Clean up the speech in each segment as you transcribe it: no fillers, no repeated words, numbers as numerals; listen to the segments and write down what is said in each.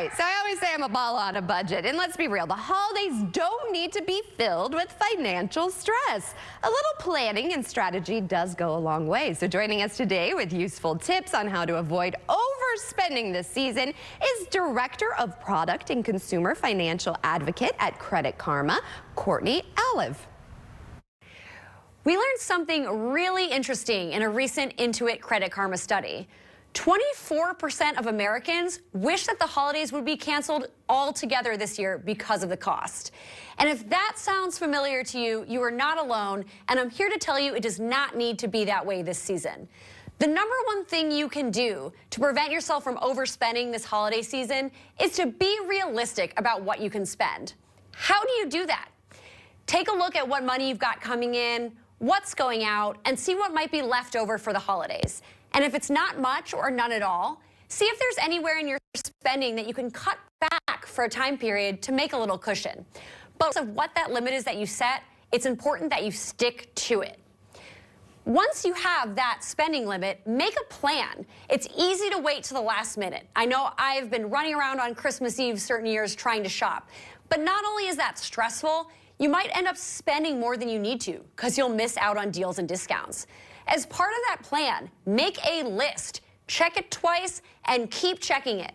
right, so I always say I'm a ball on a budget, and let's be real, the holidays don't need to be filled with financial stress. A little planning and strategy does go a long way. So joining us today with useful tips on how to avoid overspending this season is Director of Product and Consumer Financial Advocate at Credit Karma, Courtney Olive. We learned something really interesting in a recent Intuit Credit Karma study. 24% of Americans wish that the holidays would be canceled altogether this year because of the cost. And if that sounds familiar to you, you are not alone, and I'm here to tell you it does not need to be that way this season. The number one thing you can do to prevent yourself from overspending this holiday season is to be realistic about what you can spend. How do you do that? Take a look at what money you've got coming in, what's going out, and see what might be left over for the holidays. And if it's not much or none at all, see if there's anywhere in your spending that you can cut back for a time period to make a little cushion. But of what that limit is that you set, it's important that you stick to it. Once you have that spending limit, make a plan. It's easy to wait to the last minute. I know I've been running around on Christmas Eve certain years trying to shop. But not only is that stressful, you might end up spending more than you need to because you'll miss out on deals and discounts. As part of that plan, make a list, check it twice, and keep checking it.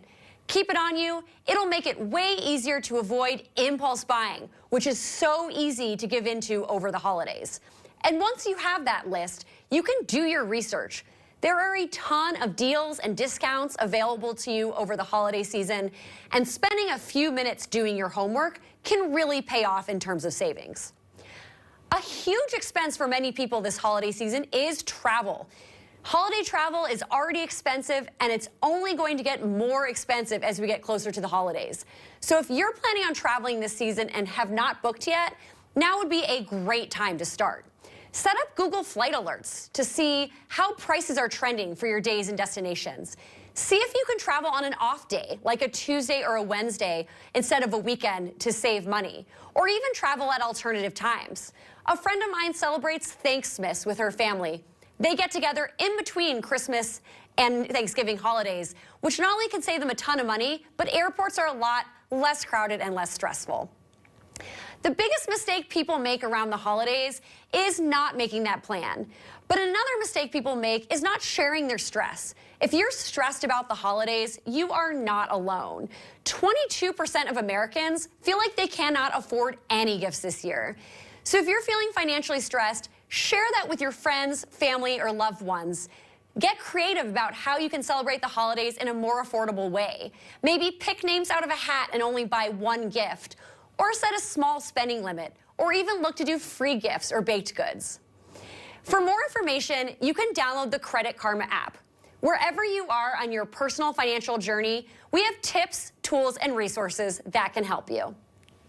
Keep it on you. It'll make it way easier to avoid impulse buying, which is so easy to give into over the holidays. And once you have that list, you can do your research. There are a ton of deals and discounts available to you over the holiday season, and spending a few minutes doing your homework can really pay off in terms of savings. A huge expense for many people this holiday season is travel. Holiday travel is already expensive, and it's only going to get more expensive as we get closer to the holidays. So if you're planning on traveling this season and have not booked yet, now would be a great time to start. Set up Google Flight Alerts to see how prices are trending for your days and destinations. See if you can travel on an off day, like a Tuesday or a Wednesday, instead of a weekend to save money, or even travel at alternative times. A friend of mine celebrates Thanksmas with her family. They get together in between Christmas and Thanksgiving holidays, which not only can save them a ton of money, but airports are a lot less crowded and less stressful. The biggest mistake people make around the holidays is not making that plan. But another mistake people make is not sharing their stress. If you're stressed about the holidays, you are not alone. 22% of Americans feel like they cannot afford any gifts this year. So if you're feeling financially stressed, share that with your friends, family, or loved ones. Get creative about how you can celebrate the holidays in a more affordable way. Maybe pick names out of a hat and only buy one gift, or set a small spending limit, or even look to do free gifts or baked goods. For more information, you can download the Credit Karma app. Wherever you are on your personal financial journey, we have tips, tools, and resources that can help you.